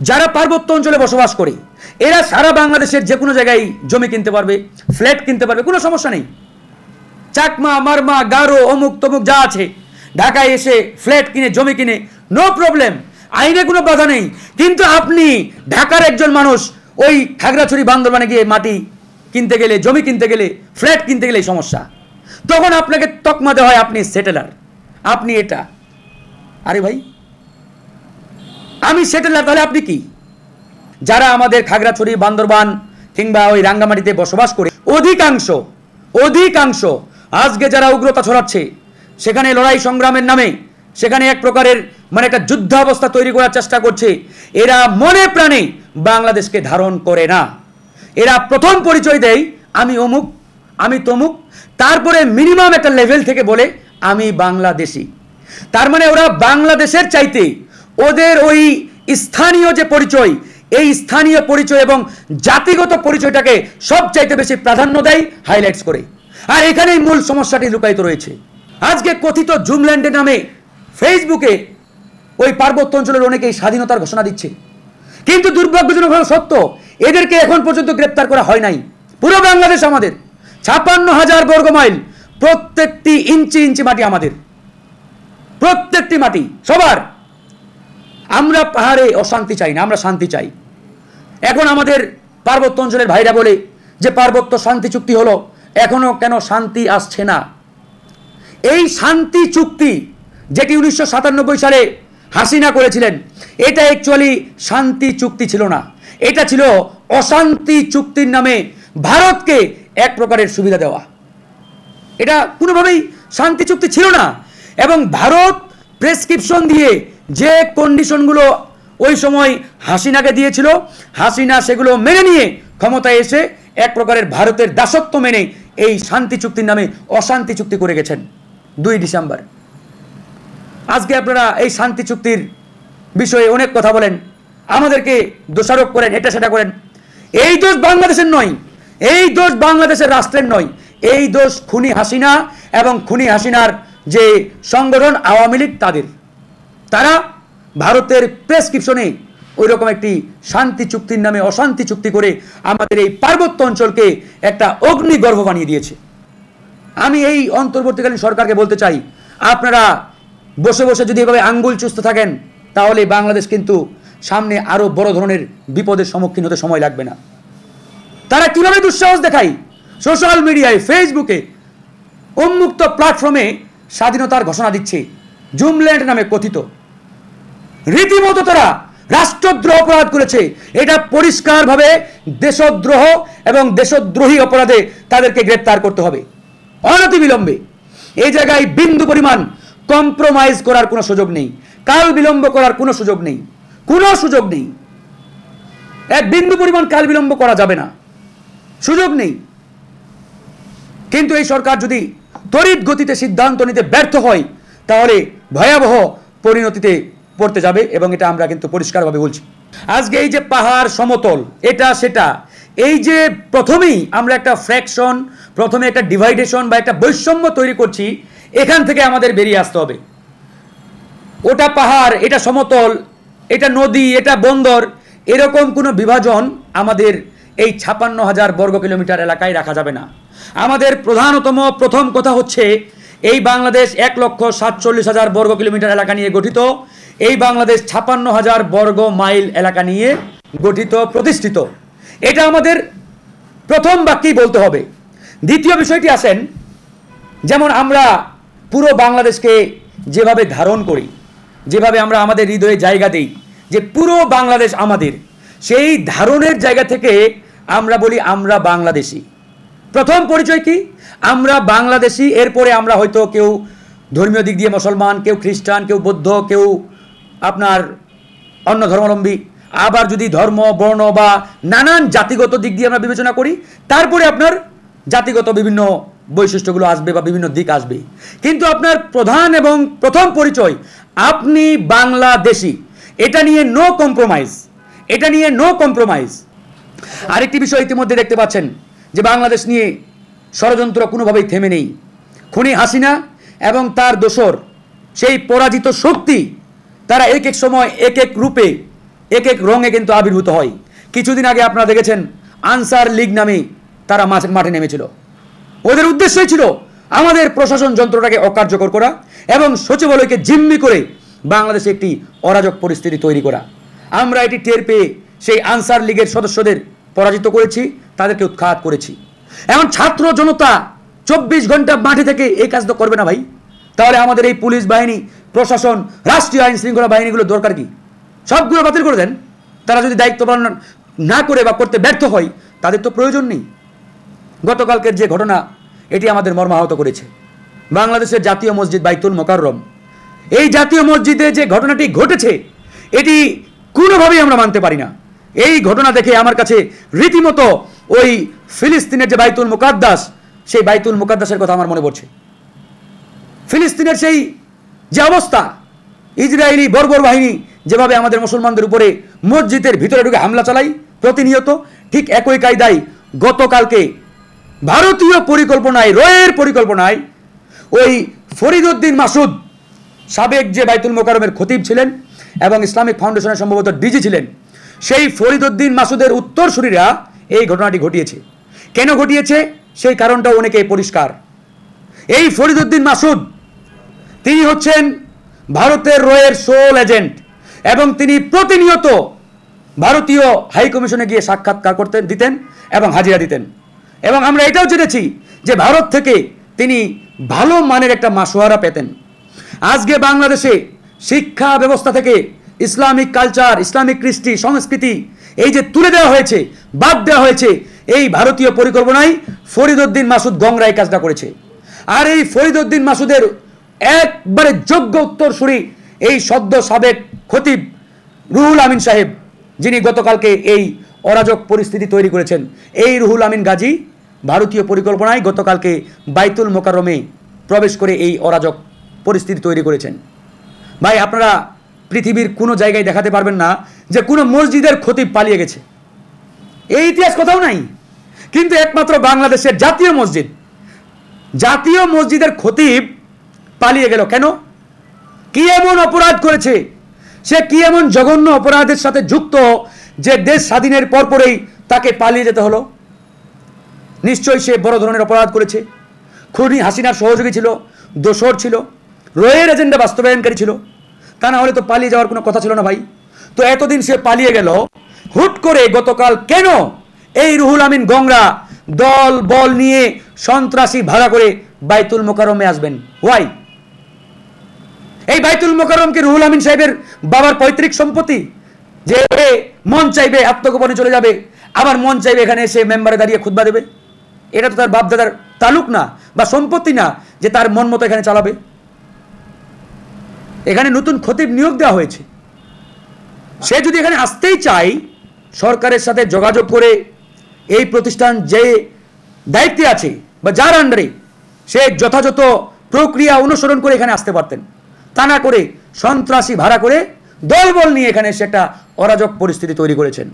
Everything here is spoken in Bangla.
যারা পার্বত্য অঞ্চলে বসবাস করে এরা সারা বাংলাদেশের যে কোনো জায়গায় জমি কিনতে পারবে, ফ্ল্যাট কিনতে পারবে, কোনো সমস্যা নেই। চাকমা, মারমা, গারো, অমুক তমুক যা আছে ঢাকায় এসে ফ্ল্যাট কিনে জমি কিনে নো প্রবলেম, আইনে কোনো বাধা নেই। কিন্তু আপনি ঢাকার একজন মানুষ ওই খাগড়াছড়ি বান্দরবানে গিয়ে মাটি কিনতে গেলে, জমি কিনতে গেলে, ফ্ল্যাট কিনতে গেলে সমস্যা, তখন আপনাকে তকমা দেওয়া হয় আপনি সেটেলার, আপনি এটা। আরে ভাই, আমি সেটেলার, তাহলে আপনি কি? যারা আমাদের খাগড়াছড়ি, বান্দরবান কিংবা ওই রাঙ্গামাটিতে বসবাস করে অধিকাংশ আজকে যারা উগ্রতা ছড়াচ্ছে, সেখানে লড়াই সংগ্রামের নামে সেখানে এক প্রকারের মানে একটা যুদ্ধাবস্থা তৈরি করার চেষ্টা করছে, এরা মনে প্রাণে বাংলাদেশকে ধারণ করে না। এরা প্রথম পরিচয় দেয় আমি অমুক, আমি তমুক, তারপরে মিনিমাম একটা লেভেল থেকে বলে আমি বাংলাদেশি। তার মানে ওরা বাংলাদেশের চাইতে ওদের ওই স্থানীয় যে পরিচয়, এই স্থানীয় পরিচয় এবং জাতিগত পরিচয়টাকে সবচাইতে বেশি প্রাধান্য দেয়, হাইলাইটস করে। আর এখানেই মূল সমস্যাটি লুকায়িত রয়েছে। আজকে কথিত জুমল্যান্ডের নামে ফেসবুকে ওই পার্বত্য অঞ্চলের অনেকেই স্বাধীনতার ঘোষণা দিচ্ছে, কিন্তু দুর্ভাগ্যজনকভাবে সত্য এদেরকে এখন পর্যন্ত গ্রেপ্তার করা হয় নাই। পুরো বাংলাদেশ আমাদের, 56,000 বর্গ মাইল, প্রত্যেকটি ইঞ্চি ইঞ্চি মাটি আমাদের, প্রত্যেকটি মাটি সবার। আমরা পাহাড়ে অশান্তি চাই না, আমরা শান্তি চাই। এখন আমাদের পার্বত্য অঞ্চলের ভাইরা বলে যে পার্বত্য শান্তি চুক্তি হলো, এখনো কেন শান্তি আসছে না? এই শান্তি চুক্তি যেটি 1997 সালে হাসিনা করেছিলেন, এটা অ্যাকচুয়ালি শান্তি চুক্তি ছিল না, এটা ছিল অশান্তি চুক্তির নামে ভারতকে এক প্রকারের সুবিধা দেওয়া। এটা কোনোভাবেই শান্তি চুক্তি ছিল না। এবং ভারত প্রেসক্রিপশন দিয়ে যে কন্ডিশনগুলো ওই সময় হাসিনাকে দিয়েছিল, হাসিনা সেগুলো মেনে নিয়ে ক্ষমতায় এসে এক প্রকারের ভারতের দাসত্ব মেনে এই শান্তি চুক্তির নামে অশান্তি চুক্তি করে গেছেন 2 ডিসেম্বর। আজকে আপনারা এই শান্তি চুক্তির বিষয়ে অনেক কথা বলেন, আমাদেরকে দোষারোপ করেন, এটা সেটা করেন। এই দোষ বাংলাদেশের নয়, এই দোষ বাংলাদেশের রাষ্ট্রের নয়, এই দোষ খুনি হাসিনা এবং খুনি হাসিনার যে সংগঠন আওয়ামী লীগ তাদের। তারা ভারতের প্রেসক্রিপশনে ওই রকম একটি শান্তি চুক্তির নামে অশান্তি চুক্তি করে আমাদের এই পার্বত্য অঞ্চলকে একটা অগ্নিগর্ভ বানিয়ে দিয়েছে। আমি এই অন্তর্বর্তীকালীন সরকারকে বলতে চাই, আপনারা বসে বসে যদি এভাবে আঙ্গুল চুষতে থাকেন, তাহলে বাংলাদেশ কিন্তু সামনে আরো বড় ধরনের বিপদের সম্মুখীন হতে সময় লাগবে না। তারা কিভাবে দুঃসাহস দেখায় সোশ্যাল মিডিয়ায়, ফেসবুকে, উন্মুক্ত প্ল্যাটফর্মে স্বাধীনতার ঘোষণা দিচ্ছে, জুমল্যান্ড নামে কথিত। রীতিমতো তারা রাষ্ট্রদ্রোহ অপরাধ করেছে, এটা পরিষ্কারভাবে দেশদ্রোহ এবং দেশদ্রোহী অপরাধে তাদেরকে গ্রেপ্তার করতে হবে অনতিবিলম্বে। এই জায়গায় বিন্দু পরিমাণ কম্প্রোমাইজ করার কোনো সুযোগ নেই, কাল বিলম্ব করার কোনো সুযোগ নেই, কোনো সুযোগ নেই। এক বিন্দু পরিমাণ কাল বিলম্ব করা যাবে না, সুযোগ নেই। কিন্তু এই সরকার যদি তড়িৎ গতিতে সিদ্ধান্ত নিতে ব্যর্থ হয়, তাহলে ভয়াবহ পরিণতিতে পড়তে যাবে, এবং এটা আমরা কিন্তু পরিষ্কারভাবে বলছি। আজকে এই যে পাহাড় সমতল, এটা সেটা, এই যে প্রথমেই আমরা একটা ফ্র্যাকশন, প্রথমে একটা ডিভাইডেশন বা একটা বৈষম্য তৈরি করছি, এখান থেকে আমাদের বেরিয়ে আসতে হবে। ওটা পাহাড়, এটা সমতল, এটা নদী, এটা বন্দর, এরকম কোনো বিভাজন আমাদের এই 56,000 বর্গ কিলোমিটার এলাকায় রাখা যাবে না। আমাদের প্রথম কথা হচ্ছে, এই বাংলাদেশ 1,47,000 বর্গ কিলোমিটার এলাকা নিয়ে গঠিত। এই বাংলাদেশ 56,000 বর্গ মাইল এলাকা নিয়ে গঠিত, প্রতিষ্ঠিত। এটা আমাদের প্রথম বাক্যেই বলতে হবে। দ্বিতীয় বিষয়টি আসেন, যেমন আমরা পুরো বাংলাদেশকে যেভাবে ধারণ করি, যেভাবে আমরা আমাদের হৃদয়ে জায়গা দেই যে পুরো বাংলাদেশ আমাদের, সেই ধারণের জায়গা থেকে আমরা বলি আমরা বাংলাদেশি। প্রথম পরিচয় কি? আমরা বাংলাদেশি। এরপরে আমরা হয়তো কেউ ধর্মীয় দিক দিয়ে মুসলমান, কেউ খ্রিস্টান, কেউ বৌদ্ধ, কেউ আপনার অন্য ধর্মাবলম্বী, আবার যদি ধর্ম, বর্ণ বা নানান জাতিগত দিক দিয়ে আমরা বিবেচনা করি, তারপরে আপনার জাতিগত বিভিন্ন বৈশিষ্ট্যগুলো আসবে বা বিভিন্ন দিক আসবে। কিন্তু আপনার প্রধান এবং প্রথম পরিচয় আপনি বাংলাদেশি, এটা নিয়ে নো কম্প্রোমাইজ, এটা নিয়ে নো কম্প্রোমাইজ। আরেকটি বিষয় ইতিমধ্যে দেখতে পাচ্ছেন যে বাংলাদেশ নিয়ে ষড়যন্ত্র কোনোভাবেই থেমে নেই। খুনি হাসিনা এবং তার দোসর, সেই পরাজিত শক্তি, তারা এক এক সময় এক এক রূপে এক এক রঙে কিন্তু আবির্ভূত হয়। কিছুদিন আগে আপনারা দেখেছেন আনসার লীগ নামে তারা মাঠে নেমেছিল। ওদের উদ্দেশ্যই ছিল আমাদের প্রশাসন যন্ত্রটাকে অকার্যকর করা এবং সচিবালয়কে জিম্মি করে বাংলাদেশে একটি অরাজক পরিস্থিতি তৈরি করা। আমরা এটি টের পেয়ে সেই আনসার লীগের সদস্যদের পরাজিত করেছি, তাদেরকে উৎখাত করেছি। এখন ছাত্র জনতা 24 ঘন্টা মাঠে থেকে এই কাজ তো করবে না ভাই। তাহলে আমাদের এই পুলিশ বাহিনী, প্রশাসন, রাষ্ট্রীয় আইন শৃঙ্খলা বাহিনীগুলোর দরকার কি? সবগুলো বাতিল করে দেন। তারা যদি দায়িত্ব পালন না করে বা করতে ব্যর্থ হয়, তাদের তো প্রয়োজন নেই। গতকালকের যে ঘটনা, এটি আমাদের মর্মাহত করেছে। বাংলাদেশের জাতীয় মসজিদ বাইতুল মোকাররম, এই জাতীয় মসজিদে যে ঘটনাটি ঘটেছে, এটি কোনোভাবেই আমরা মানতে পারি না। এই ঘটনা দেখে আমার কাছে রীতিমতো ওই ফিলিস্তিনের যে বাইতুল মুকাদ্দাস, সেই বাইতুল মুকাদ্দাসের কথা আমার মনে পড়ছে। ফিলিস্তিনের সেই যে অবস্থা, ইসরায়েলি বর্বর বাহিনী যেভাবে আমাদের মুসলমানদের উপরে মসজিদের ভিতরে ঢুকে হামলা চালায় প্রতিনিয়ত, ঠিক একই কায়দায় গতকালকে ভারতীয় পরিকল্পনায়, রয়ের পরিকল্পনায় ওই ফরিদ উদ্দিন মাসুদ, সাবেক যে বাইতুল মোকাররমের খতিব ছিলেন এবং ইসলামিক ফাউন্ডেশনের সম্ভবত ডিজি ছিলেন, সেই ফরিদ উদ্দিন মাসুদের উত্তরসূরিরা এই ঘটনাটি ঘটিয়েছে। কেন ঘটিয়েছে সেই কারণটাও অনেকেই পরিষ্কার। এই ফরিদ উদ্দিন মাসুদ, তিনি হচ্ছেন ভারতের রয়ের সোল এজেন্ট এবং তিনি প্রতিনিয়ত ভারতীয় হাই কমিশনে গিয়ে সাক্ষাৎকার দিতেন এবং হাজিরা দিতেন। এবং আমরা এটাও জেনেছি যে ভারত থেকে তিনি ভালো মানের একটা মাসোয়ারা পেতেন। আজকে বাংলাদেশে শিক্ষা ব্যবস্থা থেকে ইসলামিক কালচার, ইসলামিক কৃষ্টি সংস্কৃতি এই যে তুলে দেওয়া হয়েছে, বাদ দেওয়া হয়েছে, এই ভারতীয় পরিকল্পনায় ফরিদ উদ্দিন মাসুদ গংরা এই কাজটা করেছে। আর এই ফরিদ উদ্দিন মাসুদের একবারে যোগ্য উত্তরসূরি এই সদ্য সাবেক খতিব রুহুল আমিন সাহেব, যিনি গতকালকে এই অরাজক পরিস্থিতি তৈরি করেছেন। এই রুহুল আমিন গাজী ভারতীয় পরিকল্পনায় গতকালকে বাইতুল মোকাররমে প্রবেশ করে এই অরাজক পরিস্থিতি তৈরি করেছেন। ভাই, আপনারা পৃথিবীর কোনো জায়গায় দেখাতে পারবেন না যে কোনো মসজিদের খতিব পালিয়ে গেছে, এই ইতিহাস কোথাও নাই। কিন্তু একমাত্র বাংলাদেশের জাতীয় মসজিদের খতিব পালিয়ে গেল কেন? কি এমন অপরাধ করেছে সে? কি এমন জঘন্য অপরাধের সাথে যুক্ত যে দেশ স্বাধীনের পরপরেই তাকে পালিয়ে যেতে হলো? নিশ্চয়ই সে বড় ধরনের অপরাধ করেছে। খুনি হাসিনার সহযোগী ছিল, দোসর ছিল, রয়ের এজেন্ডা বাস্তবায়নকারী ছিল। তা না হলে তো পালিয়ে যাওয়ার কোনো কথা ছিল না ভাই। তো এতদিন সে পালিয়ে গেল, হুট করে গতকাল কেন এই রুহুল আমিন গংরা দল বল নিয়ে সন্ত্রাসী ভাড়া করে বাইতুল মোকাররমে আসবেন? ওয়াই? এই বাইতুল মোকাররমকে রুহুল আমিন সাহেবের বাবার পৈতৃক সম্পত্তি, যে মন চাইবে আত্মগোপনে চলে যাবে, আবার মন চাইবে এখানে এসে মেম্বারে দাঁড়িয়ে খুতবা দেবে? এটা তো তার বাপদাদার তালুক না বা সম্পত্তি না যে তার মন মতো এখানে চালাবে। এখানে নতুন খতিব নিয়োগ দেওয়া হয়েছে। সে যদি এখানে আসতেই চায়, সরকারের সাথে যোগাযোগ করে এই প্রতিষ্ঠান যে দায়িত্বে আছে বা যার আন্ডারে, সে যথাযথ প্রক্রিয়া অনুসরণ করে এখানে আসতে পারতেন। তা না করে সন্ত্রাসী ভাড়া করে দলবল নিয়ে এখানে এসে একটা অরাজক পরিস্থিতি তৈরি করেছেন।